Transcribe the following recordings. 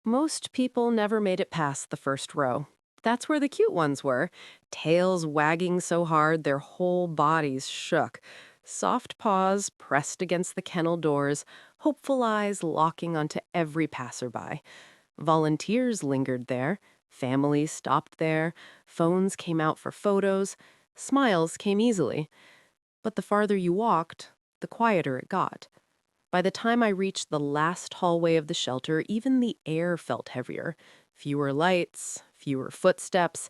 Most people never made it past the first row. That's where the cute ones were, tails wagging so hard their whole bodies shook, soft paws pressed against the kennel doors, hopeful eyes locking onto every passerby. Volunteers lingered there, families stopped there, phones came out for photos, smiles came easily. But the farther you walked, the quieter it got. By the time I reached the last hallway of the shelter, even the air felt heavier. Fewer lights, fewer footsteps,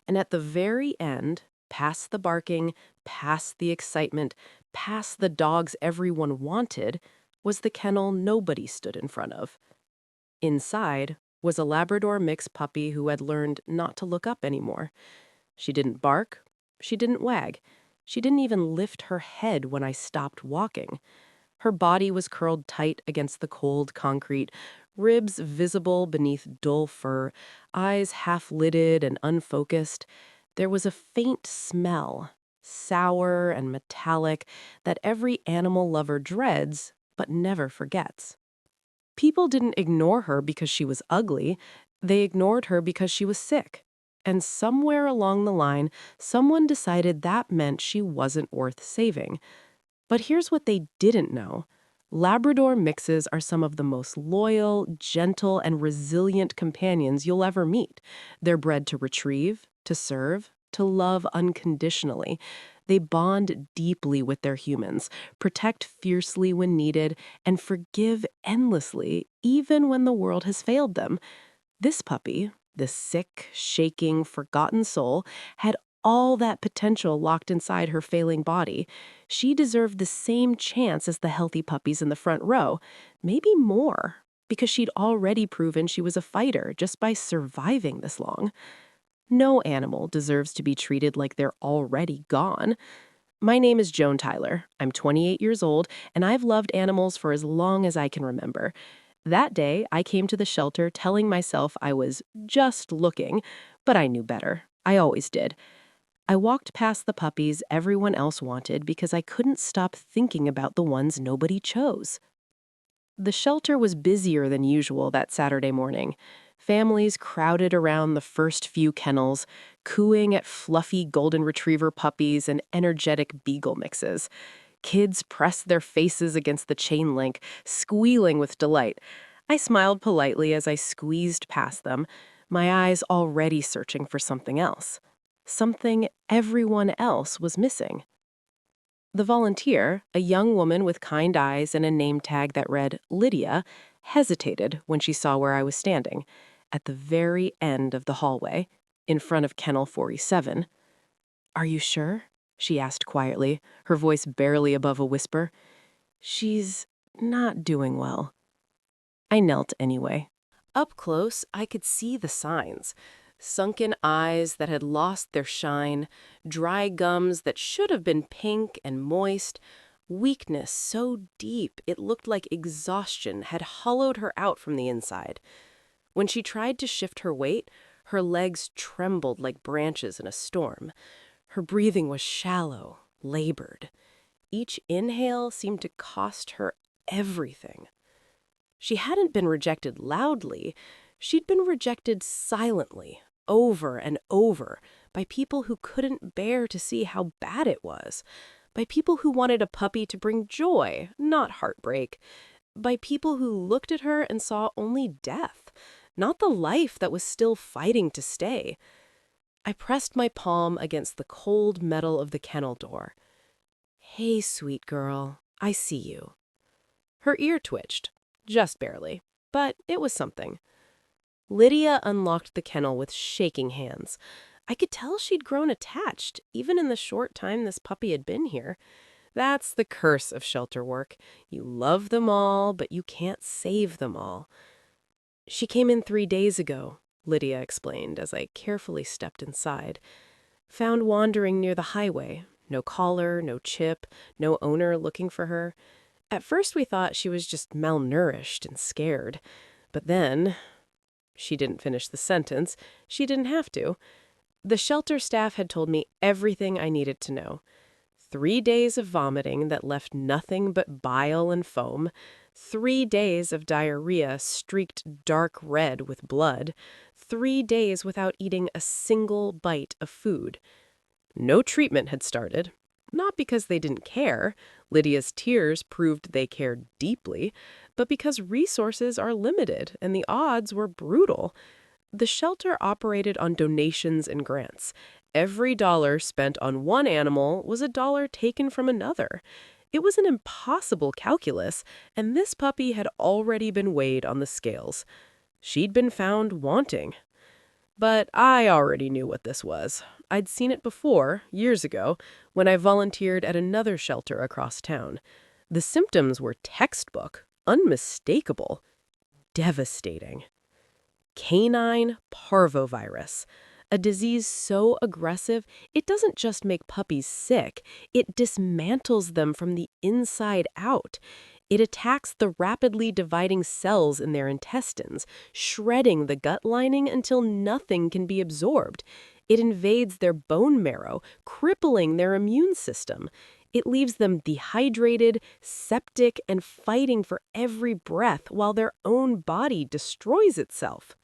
and at the very end, past the barking, past the excitement, past the dogs everyone wanted, was the kennel nobody stood in front of. Inside was a Labrador mix puppy who had learned not to look up anymore. She didn't bark, she didn't wag, she didn't even lift her head when I stopped walking. Her body was curled tight against the cold concrete, ribs visible beneath dull fur, eyes half-lidded and unfocused. There was a faint smell, sour and metallic, that every animal lover dreads but never forgets. People didn't ignore her because she was ugly. They ignored her because she was sick. And somewhere along the line, someone decided that meant she wasn't worth saving. But here's what they didn't know. Labrador mixes are some of the most loyal, gentle, and resilient companions you'll ever meet. They're bred to retrieve, to serve, to love unconditionally. They bond deeply with their humans, protect fiercely when needed, and forgive endlessly, even when the world has failed them. This puppy, this sick, shaking, forgotten soul, had all that potential locked inside her failing body. She deserved the same chance as the healthy puppies in the front row, maybe more, because she'd already proven she was a fighter just by surviving this long. No animal deserves to be treated like they're already gone. My name is Joan Tyler. I'm 28 years old, and I've loved animals for as long as I can remember. That day, I came to the shelter telling myself I was just looking, but I knew better. I always did. I walked past the puppies everyone else wanted because I couldn't stop thinking about the ones nobody chose. The shelter was busier than usual that Saturday morning. Families crowded around the first few kennels, cooing at fluffy golden retriever puppies and energetic beagle mixes. Kids pressed their faces against the chain link, squealing with delight. I smiled politely as I squeezed past them, my eyes already searching for something else. Something everyone else was missing. The volunteer, a young woman with kind eyes and a name tag that read Lydia, hesitated when she saw where I was standing, at the very end of the hallway, in front of Kennel 47. "Are you sure?" she asked quietly, her voice barely above a whisper. "She's not doing well." I knelt anyway. Up close, I could see the signs. Sunken eyes that had lost their shine, dry gums that should have been pink and moist, weakness so deep it looked like exhaustion had hollowed her out from the inside. When she tried to shift her weight, her legs trembled like branches in a storm. Her breathing was shallow, labored. Each inhale seemed to cost her everything. She hadn't been rejected loudly, she'd been rejected silently, over and over, by people who couldn't bear to see how bad it was, by people who wanted a puppy to bring joy, not heartbreak, by people who looked at her and saw only death, not the life that was still fighting to stay. I pressed my palm against the cold metal of the kennel door. "Hey, sweet girl, I see you." Her ear twitched, just barely, but it was something. Lydia unlocked the kennel with shaking hands. I could tell she'd grown attached, even in the short time this puppy had been here. That's the curse of shelter work. You love them all, but you can't save them all. "She came in 3 days ago," Lydia explained as I carefully stepped inside. "Found wandering near the highway. No collar, no chip, no owner looking for her. At first we thought she was just malnourished and scared. But then—" She didn't finish the sentence. She didn't have to. The shelter staff had told me everything I needed to know. 3 days of vomiting that left nothing but bile and foam, 3 days of diarrhea streaked dark red with blood, 3 days without eating a single bite of food. No treatment had started. Not because they didn't care, Lydia's tears proved they cared deeply, but because resources are limited and the odds were brutal. The shelter operated on donations and grants. Every dollar spent on one animal was a dollar taken from another. It was an impossible calculus, and this puppy had already been weighed on the scales. She'd been found wanting. But I already knew what this was. I'd seen it before, years ago, when I volunteered at another shelter across town. The symptoms were textbook, unmistakable, devastating. Canine parvovirus, a disease so aggressive it doesn't just make puppies sick, it dismantles them from the inside out. It attacks the rapidly dividing cells in their intestines, shredding the gut lining until nothing can be absorbed. It invades their bone marrow, crippling their immune system. It leaves them dehydrated, septic, and fighting for every breath while their own body destroys itself.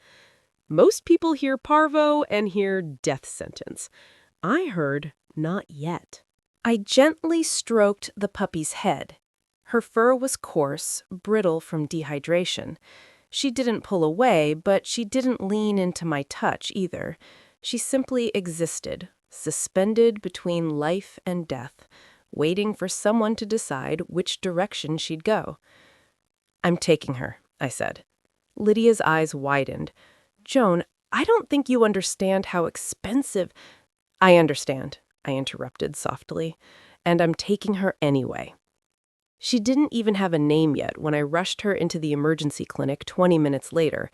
Most people hear parvo and hear death sentence. I heard not yet. I gently stroked the puppy's head. Her fur was coarse, brittle from dehydration. She didn't pull away, but she didn't lean into my touch either. She simply existed, suspended between life and death, waiting for someone to decide which direction she'd go. "I'm taking her," I said. Lydia's eyes widened. "Joan, I don't think you understand how expensive—" "I understand," I interrupted softly, "and I'm taking her anyway." She didn't even have a name yet when I rushed her into the emergency clinic 20 minutes later.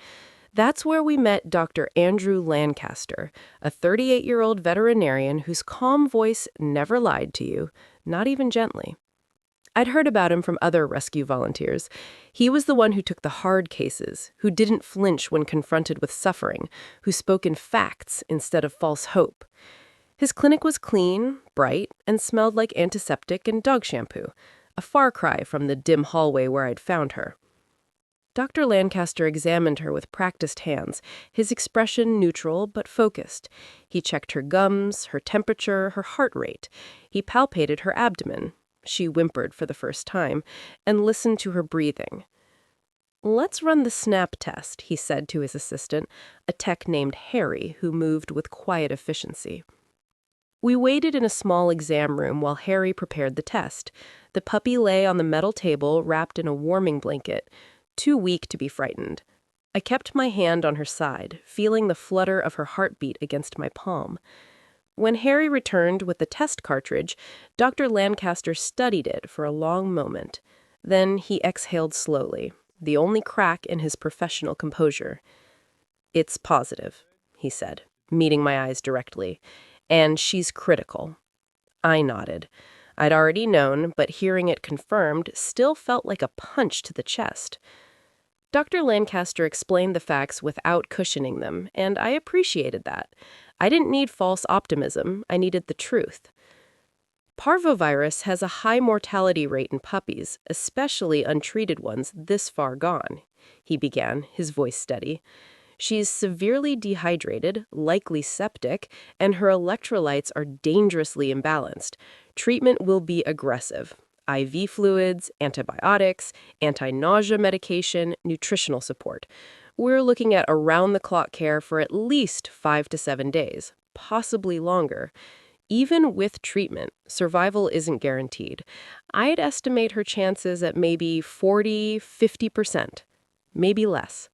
That's where we met Dr. Andrew Lancaster, a 38-year-old veterinarian whose calm voice never lied to you, not even gently. I'd heard about him from other rescue volunteers. He was the one who took the hard cases, who didn't flinch when confronted with suffering, who spoke in facts instead of false hope. His clinic was clean, bright, and smelled like antiseptic and dog shampoo, a far cry from the dim hallway where I'd found her. Dr. Lancaster examined her with practiced hands, his expression neutral but focused. He checked her gums, her temperature, her heart rate. He palpated her abdomen. She whimpered for the first time, and listened to her breathing. "Let's run the snap test," he said to his assistant, a tech named Harry, who moved with quiet efficiency. We waited in a small exam room while Harry prepared the test. The puppy lay on the metal table wrapped in a warming blanket, too weak to be frightened. I kept my hand on her side, feeling the flutter of her heartbeat against my palm. When Harry returned with the test cartridge, Dr. Lancaster studied it for a long moment. Then he exhaled slowly, the only crack in his professional composure. "It's positive," he said, meeting my eyes directly. "And she's critical." I nodded. I'd already known, but hearing it confirmed still felt like a punch to the chest. Dr. Lancaster explained the facts without cushioning them, and I appreciated that. I didn't need false optimism, I needed the truth. Parvovirus has a high mortality rate in puppies, especially untreated ones this far gone, he began, his voice steady. She's severely dehydrated, likely septic, and her electrolytes are dangerously imbalanced. Treatment will be aggressive. IV fluids, antibiotics, anti-nausea medication, nutritional support. We're looking at around-the-clock care for at least 5 to 7 days, possibly longer. Even with treatment, survival isn't guaranteed. I'd estimate her chances at maybe 40–50%, maybe less.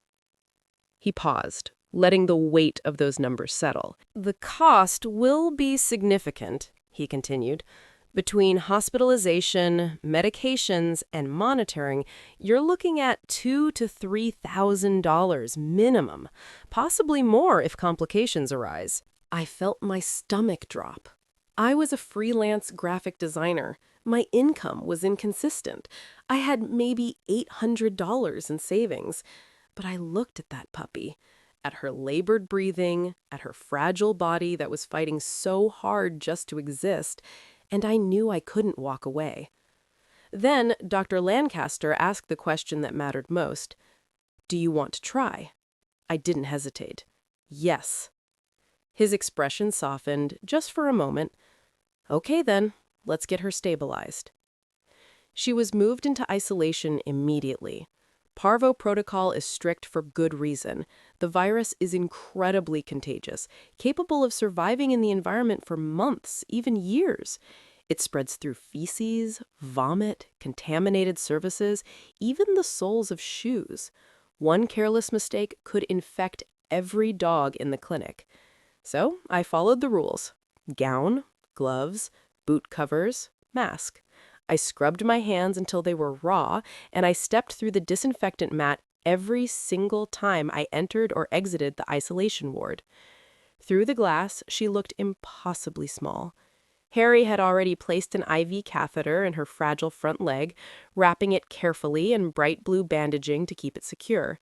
He paused, letting the weight of those numbers settle. "The cost will be significant," he continued. "Between hospitalization, medications, and monitoring, you're looking at $2,000 to $3,000 minimum, possibly more if complications arise." I felt my stomach drop. I was a freelance graphic designer. My income was inconsistent. I had maybe $800 in savings. But I looked at that puppy, at her labored breathing, at her fragile body that was fighting so hard just to exist, and I knew I couldn't walk away. Then Dr. Lancaster asked the question that mattered most. "Do you want to try?" I didn't hesitate. "Yes." His expression softened, just for a moment. "Okay then, let's get her stabilized." She was moved into isolation immediately. Parvo protocol is strict for good reason. The virus is incredibly contagious, capable of surviving in the environment for months, even years. It spreads through feces, vomit, contaminated surfaces, even the soles of shoes. One careless mistake could infect every dog in the clinic. So I followed the rules. Gown, gloves, boot covers, mask. I scrubbed my hands until they were raw, and I stepped through the disinfectant mat every single time I entered or exited the isolation ward. Through the glass, she looked impossibly small. Harry had already placed an IV catheter in her fragile front leg, wrapping it carefully in bright blue bandaging to keep it secure.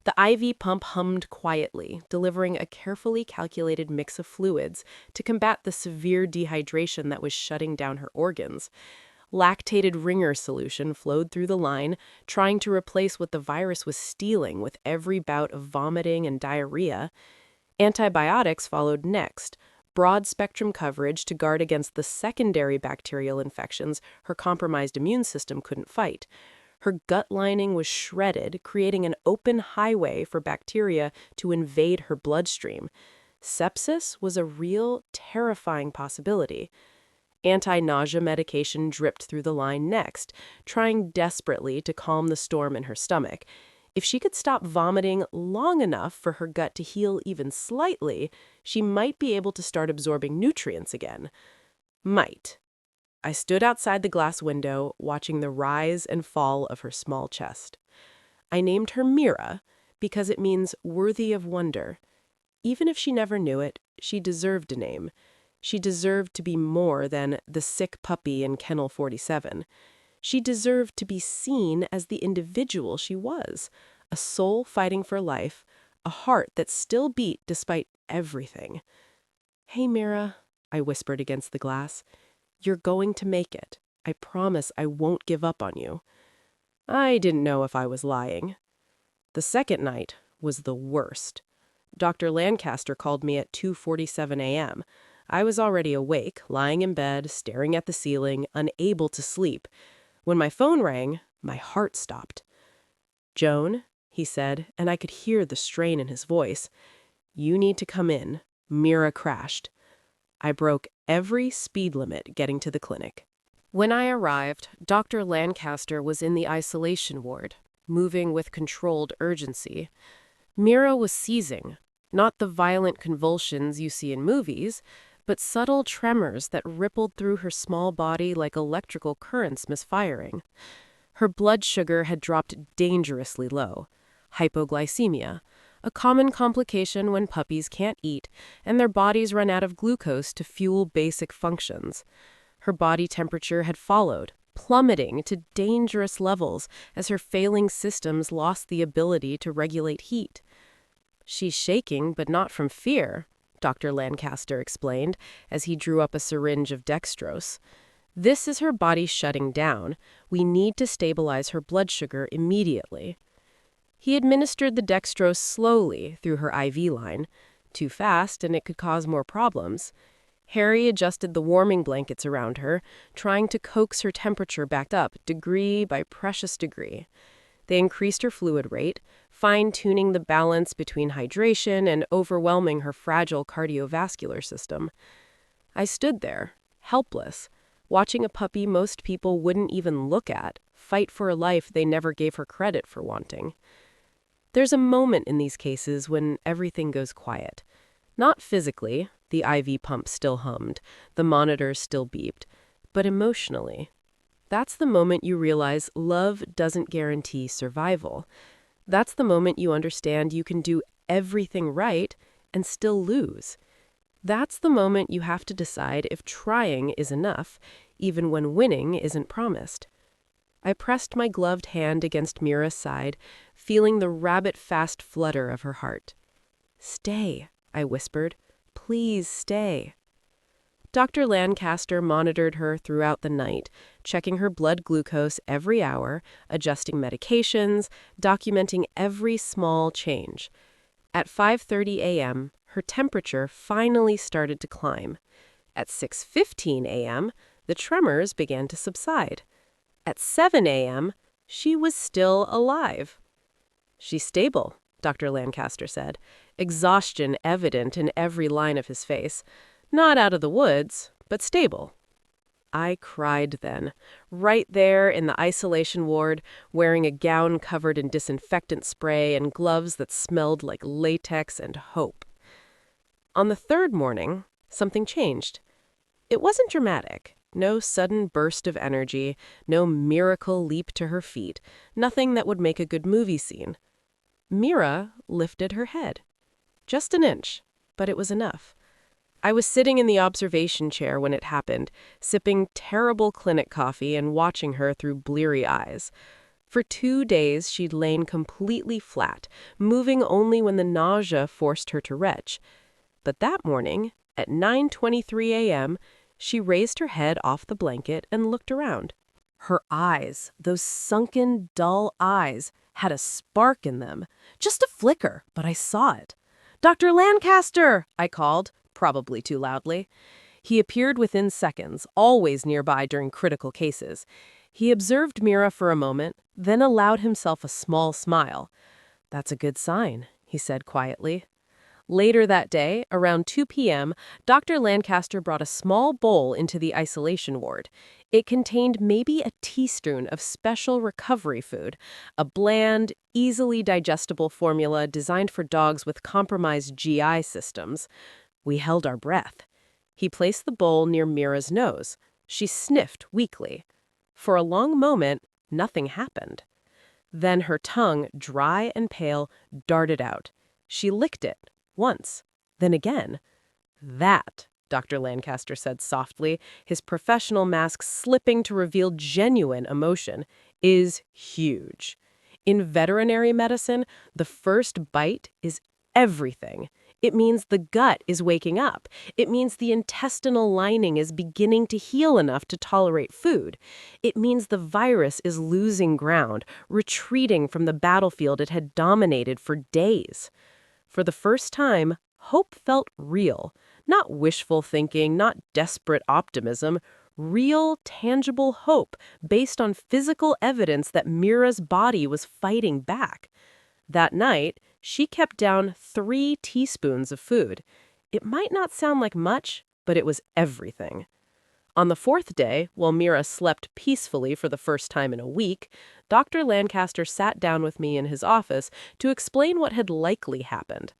The IV pump hummed quietly, delivering a carefully calculated mix of fluids to combat the severe dehydration that was shutting down her organs. Lactated ringer solution flowed through the line, trying to replace what the virus was stealing with every bout of vomiting and diarrhea. Antibiotics followed next, broad-spectrum coverage to guard against the secondary bacterial infections her compromised immune system couldn't fight. Her gut lining was shredded, creating an open highway for bacteria to invade her bloodstream. Sepsis was a real, terrifying possibility. Anti-nausea medication dripped through the line next, trying desperately to calm the storm in her stomach. If she could stop vomiting long enough for her gut to heal even slightly, she might be able to start absorbing nutrients again. Might. I stood outside the glass window, watching the rise and fall of her small chest. I named her Mira because it means worthy of wonder. Even if she never knew it, she deserved a name. She deserved to be more than the sick puppy in Kennel 47. She deserved to be seen as the individual she was, a soul fighting for life, a heart that still beat despite everything. "Hey, Mira," I whispered against the glass. "You're going to make it. I promise I won't give up on you." I didn't know if I was lying. The second night was the worst. Dr. Lancaster called me at 2:47 a.m. I was already awake, lying in bed, staring at the ceiling, unable to sleep. When my phone rang, my heart stopped. "Joan," he said, and I could hear the strain in his voice. "You need to come in. Mira crashed." I broke every speed limit getting to the clinic. When I arrived, Dr. Lancaster was in the isolation ward, moving with controlled urgency. Mira was seizing, not the violent convulsions you see in movies, but subtle tremors that rippled through her small body like electrical currents misfiring. Her blood sugar had dropped dangerously low. Hypoglycemia, a common complication when puppies can't eat and their bodies run out of glucose to fuel basic functions. Her body temperature had followed, plummeting to dangerous levels as her failing systems lost the ability to regulate heat. "She's shaking, but not from fear," Dr. Lancaster explained as he drew up a syringe of dextrose. "This is her body shutting down. We need to stabilize her blood sugar immediately." He administered the dextrose slowly through her IV line. Too fast, and it could cause more problems. Harry adjusted the warming blankets around her, trying to coax her temperature back up, degree by precious degree. They increased her fluid rate, fine-tuning the balance between hydration and overwhelming her fragile cardiovascular system. I stood there, helpless, watching a puppy most people wouldn't even look at, fight for a life they never gave her credit for wanting. There's a moment in these cases when everything goes quiet. Not physically, the IV pump still hummed, the monitors still beeped, but emotionally. That's the moment you realize love doesn't guarantee survival. That's the moment you understand you can do everything right and still lose. That's the moment you have to decide if trying is enough, even when winning isn't promised. I pressed my gloved hand against Mira's side, feeling the rabbit-fast flutter of her heart. "Stay," I whispered. "Please stay." Dr. Lancaster monitored her throughout the night, checking her blood glucose every hour, adjusting medications, documenting every small change. At 5:30 a.m., her temperature finally started to climb. At 6:15 a.m., the tremors began to subside. At 7 a.m., she was still alive. "She's stable," Dr. Lancaster said, exhaustion evident in every line of his face. "Not out of the woods, but stable." I cried then, right there in the isolation ward, wearing a gown covered in disinfectant spray and gloves that smelled like latex and hope. On the third morning, something changed. It wasn't dramatic. No sudden burst of energy, no miracle leap to her feet, nothing that would make a good movie scene. Mira lifted her head. Just an inch, but it was enough. I was sitting in the observation chair when it happened, sipping terrible clinic coffee and watching her through bleary eyes. For 2 days, she'd lain completely flat, moving only when the nausea forced her to retch. But that morning, at 9:23 a.m., she raised her head off the blanket and looked around. Her eyes, those sunken, dull eyes, had a spark in them. Just a flicker, but I saw it. "Dr. Lancaster!" I called, probably too loudly. He appeared within seconds, always nearby during critical cases. He observed Mira for a moment, then allowed himself a small smile. "That's a good sign," he said quietly. Later that day, around 2 p.m., Dr. Lancaster brought a small bowl into the isolation ward. It contained maybe a teaspoon of special recovery food, a bland, easily digestible formula designed for dogs with compromised GI systems. We held our breath. He placed the bowl near Mira's nose. She sniffed weakly. For a long moment, nothing happened. Then her tongue, dry and pale, darted out. She licked it. Once, then again. "That," Dr. Lancaster said softly, his professional mask slipping to reveal genuine emotion, "is huge. In veterinary medicine, the first bite is everything. It means the gut is waking up. It means the intestinal lining is beginning to heal enough to tolerate food. It means the virus is losing ground, retreating from the battlefield it had dominated for days." For the first time, hope felt real. Not wishful thinking, not desperate optimism. Real, tangible hope based on physical evidence that Mira's body was fighting back. That night, she kept down 3 teaspoons of food. It might not sound like much, but it was everything. On the 4th day, while Mira slept peacefully for the first time in a week, Dr. Lancaster sat down with me in his office to explain what had likely happened.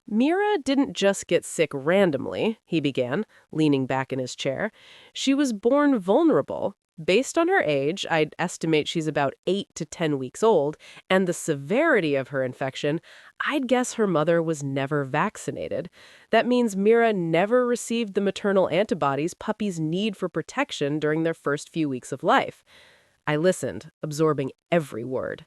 "Mira didn't just get sick randomly," he began, leaning back in his chair. "She was born vulnerable. Based on her age, I'd estimate she's about 8 to 10 weeks old, and the severity of her infection, I'd guess her mother was never vaccinated. That means Mira never received the maternal antibodies puppies need for protection during their first few weeks of life." I listened, absorbing every word.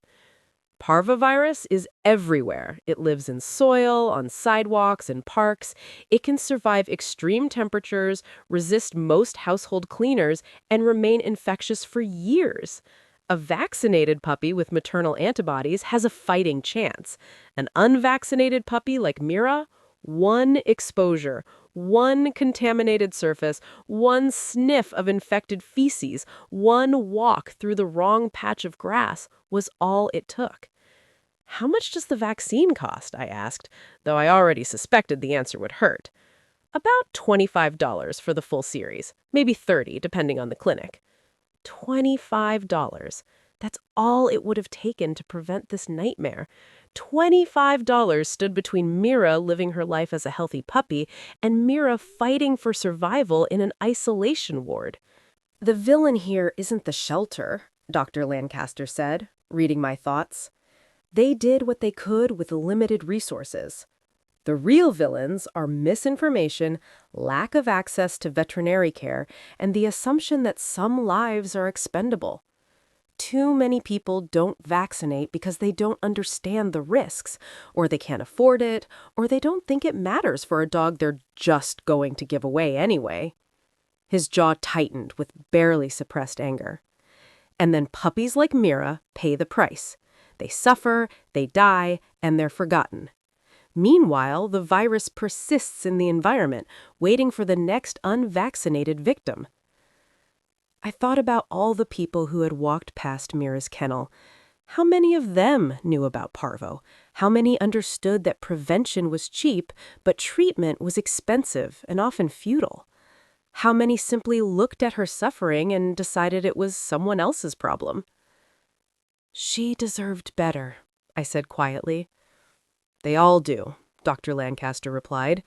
"Parvovirus is everywhere. It lives in soil, on sidewalks, and parks. It can survive extreme temperatures, resist most household cleaners, and remain infectious for years. A vaccinated puppy with maternal antibodies has a fighting chance. An unvaccinated puppy like Mira, one exposure, one contaminated surface, one sniff of infected feces, one walk through the wrong patch of grass was all it took." "How much does the vaccine cost?" I asked, though I already suspected the answer would hurt. "About $25 for the full series, maybe $30 depending on the clinic." $25. That's all it would have taken to prevent this nightmare. $25 stood between Mira living her life as a healthy puppy and Mira fighting for survival in an isolation ward. "The villain here isn't the shelter," Dr. Lancaster said, reading my thoughts. "They did what they could with limited resources. The real villains are misinformation, lack of access to veterinary care, and the assumption that some lives are expendable. Too many people don't vaccinate because they don't understand the risks, or they can't afford it, or they don't think it matters for a dog they're just going to give away anyway." His jaw tightened with barely suppressed anger. And then puppies like Mira pay the price. They suffer, they die, and they're forgotten. Meanwhile, the virus persists in the environment, waiting for the next unvaccinated victim. I thought about all the people who had walked past Mira's kennel. How many of them knew about parvo? How many understood that prevention was cheap, but treatment was expensive and often futile? How many simply looked at her suffering and decided it was someone else's problem? "She deserved better," I said quietly. "They all do," Dr. Lancaster replied.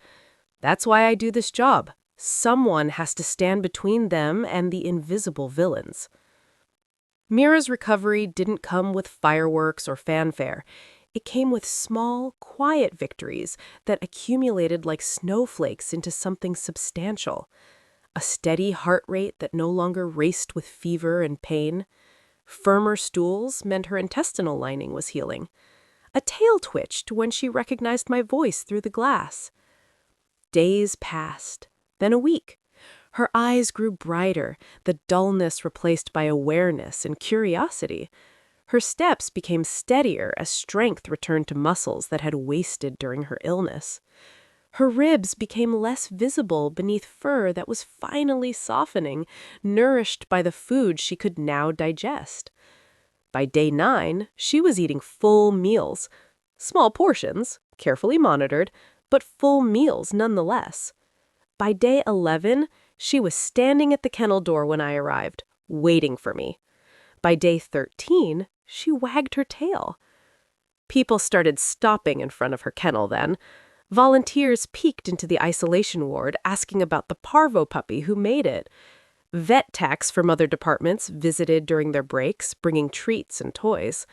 "That's why I do this job. Someone has to stand between them and the invisible villains." Mira's recovery didn't come with fireworks or fanfare. It came with small, quiet victories that accumulated like snowflakes into something substantial. A steady heart rate that no longer raced with fever and pain. Firmer stools meant her intestinal lining was healing. A tail twitched when she recognized my voice through the glass. Days passed, then a week. Her eyes grew brighter, the dullness replaced by awareness and curiosity. Her steps became steadier as strength returned to muscles that had wasted during her illness. Her ribs became less visible beneath fur that was finally softening, nourished by the food she could now digest. By day 9, she was eating full meals. Small portions, carefully monitored, but full meals nonetheless. By day 11, she was standing at the kennel door when I arrived, waiting for me. By day 13, she wagged her tail. People started stopping in front of her kennel then. Volunteers peeked into the isolation ward, asking about the parvo puppy who made it. Vet techs from other departments visited during their breaks, bringing treats and toys.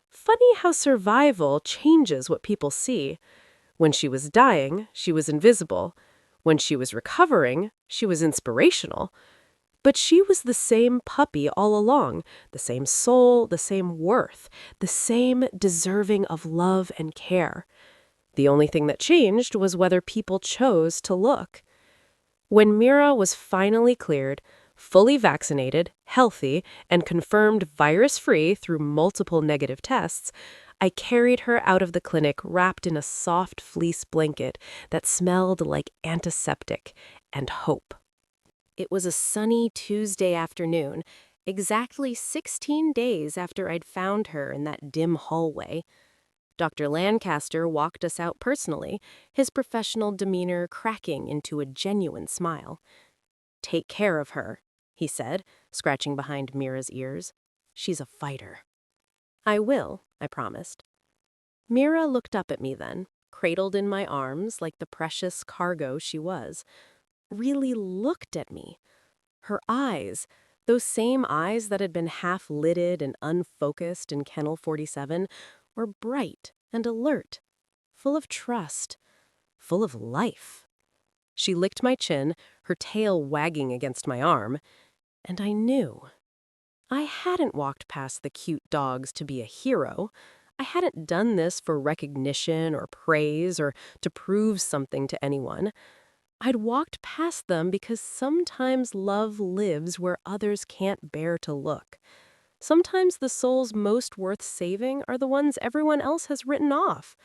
Funny how survival changes what people see. When she was dying, she was invisible. When she was recovering, she was inspirational. But she was the same puppy all along, the same soul, the same worth, the same deserving of love and care. The only thing that changed was whether people chose to look. When Mira was finally cleared, fully vaccinated, healthy, and confirmed virus-free through multiple negative tests, I carried her out of the clinic wrapped in a soft fleece blanket that smelled like antiseptic and hope. It was a sunny Tuesday afternoon, exactly 16 days after I'd found her in that dim hallway. Dr. Lancaster walked us out personally, his professional demeanor cracking into a genuine smile. "Take care of her," he said, scratching behind Mira's ears. "She's a fighter." "I will," I promised. Mira looked up at me then, cradled in my arms like the precious cargo she was. Really looked at me. Her eyes, those same eyes that had been half-lidded and unfocused in Kennel 47, were bright and alert, full of trust, full of life. She licked my chin, her tail wagging against my arm, and I knew. I hadn't walked past the cute dogs to be a hero. I hadn't done this for recognition or praise or to prove something to anyone. I'd walked past them because sometimes love lives where others can't bear to look. Sometimes the souls most worth saving are the ones everyone else has written off.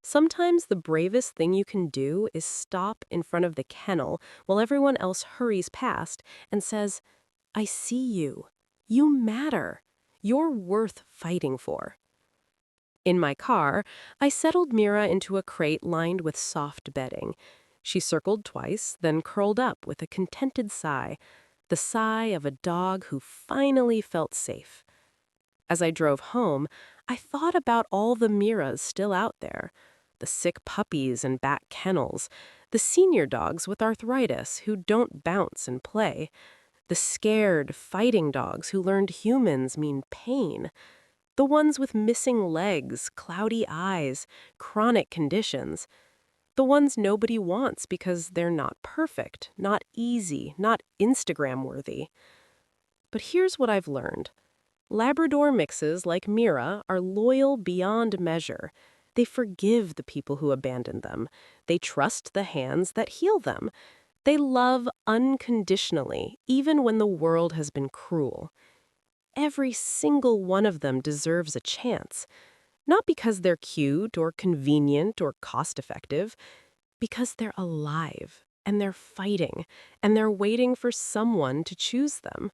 Sometimes the bravest thing you can do is stop in front of the kennel while everyone else hurries past and says, "I see you. You matter. You're worth fighting for." In my car, I settled Mira into a crate lined with soft bedding. She circled twice, then curled up with a contented sigh, the sigh of a dog who finally felt safe. As I drove home, I thought about all the Miras still out there, the sick puppies in back kennels, the senior dogs with arthritis who don't bounce and play, the scared, fighting dogs who learned humans mean pain, the ones with missing legs, cloudy eyes, chronic conditions, the ones nobody wants because they're not perfect, not easy, not Instagram-worthy. But here's what I've learned. Labrador mixes like Mira are loyal beyond measure. They forgive the people who abandoned them. They trust the hands that heal them. They love unconditionally, even when the world has been cruel. Every single one of them deserves a chance. Not because they're cute or convenient or cost-effective, because they're alive, and they're fighting, and they're waiting for someone to choose them.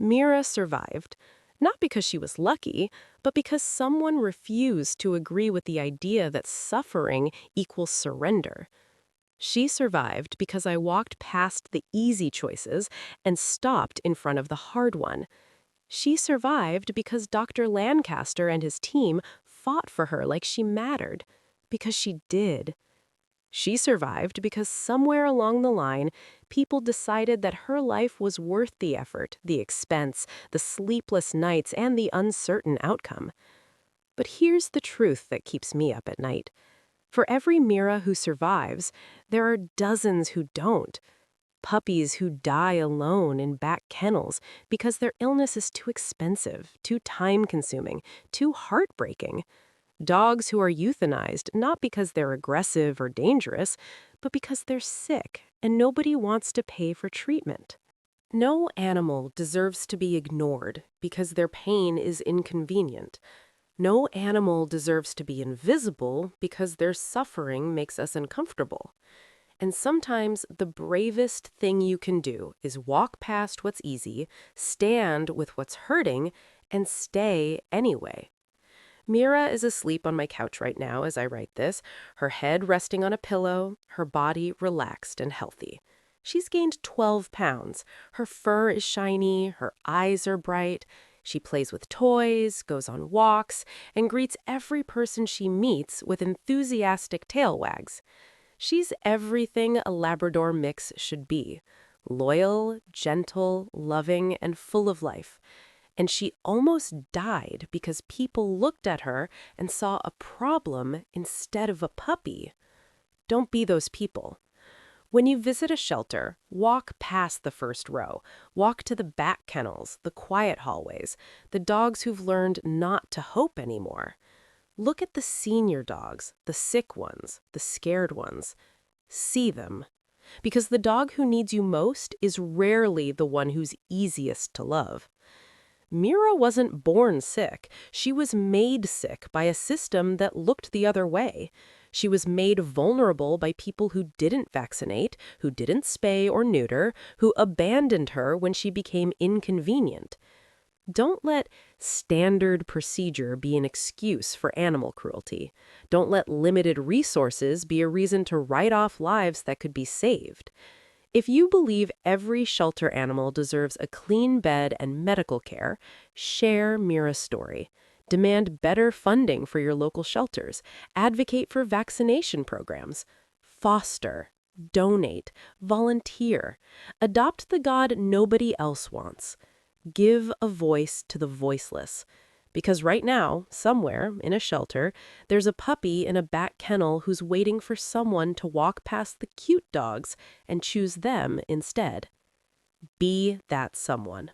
Mira survived, not because she was lucky, but because someone refused to agree with the idea that suffering equals surrender. She survived because I walked past the easy choices and stopped in front of the hard one. She survived because Dr. Lancaster and his team fought for her like she mattered, because she did. She survived because somewhere along the line, people decided that her life was worth the effort, the expense, the sleepless nights, and the uncertain outcome. But here's the truth that keeps me up at night. For every Mira who survives, there are dozens who don't. Puppies who die alone in back kennels because their illness is too expensive, too time-consuming, too heartbreaking. Dogs who are euthanized not because they're aggressive or dangerous, but because they're sick and nobody wants to pay for treatment. No animal deserves to be ignored because their pain is inconvenient. No animal deserves to be invisible because their suffering makes us uncomfortable. And sometimes the bravest thing you can do is walk past what's easy, stand with what's hurting, and stay anyway. Mira is asleep on my couch right now as I write this, her head resting on a pillow, her body relaxed and healthy. She's gained 12 pounds. Her fur is shiny, her eyes are bright. She plays with toys, goes on walks, and greets every person she meets with enthusiastic tail wags. She's everything a Labrador mix should be. Loyal, gentle, loving, and full of life. And she almost died because people looked at her and saw a problem instead of a puppy. Don't be those people. When you visit a shelter, walk past the first row. Walk to the back kennels, the quiet hallways, the dogs who've learned not to hope anymore. Look at the senior dogs, the sick ones, the scared ones. See them. Because the dog who needs you most is rarely the one who's easiest to love. Mira wasn't born sick. She was made sick by a system that looked the other way. She was made vulnerable by people who didn't vaccinate, who didn't spay or neuter, who abandoned her when she became inconvenient. Don't let standard procedure be an excuse for animal cruelty. Don't let limited resources be a reason to write off lives that could be saved. If you believe every shelter animal deserves a clean bed and medical care, share Mira's story. Demand better funding for your local shelters. Advocate for vaccination programs. Foster. Donate. Volunteer. Adopt the God nobody else wants. Give a voice to the voiceless. Because right now, somewhere in a shelter, there's a puppy in a back kennel who's waiting for someone to walk past the cute dogs and choose them instead. Be that someone.